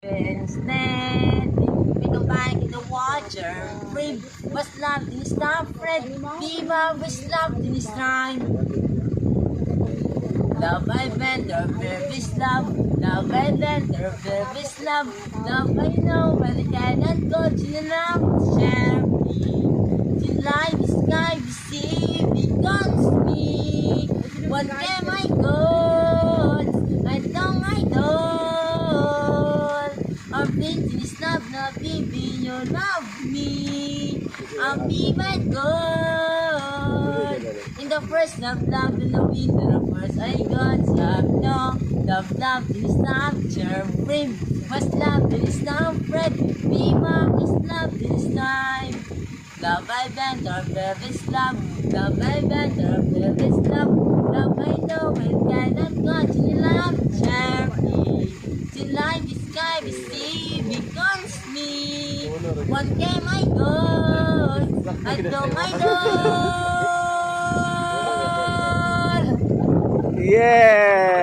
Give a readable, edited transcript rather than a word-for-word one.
Instead, we go back in the water. Brave was loved in his time, Fred. Viva was loved in his time. Love I better, service love. Love I better, service love. Love I know, but I cannot go to the love. Share me. Till life is sky, we see, becomes me. What can I go? I don't, I don't. Our beauty is love, now baby, you love me. I'll be my God. In the first love, love, in the winter, the first I got love, no. Love, love, in his love, cherry. Was love, in his love, Fred. Viva was love, in his time. Love I better, service love. Love I better, service love. Love I know, it cannot go to the love, cherry. Till life is sky, we see, becomes me. What can I go? I don't, I don't. Yeah!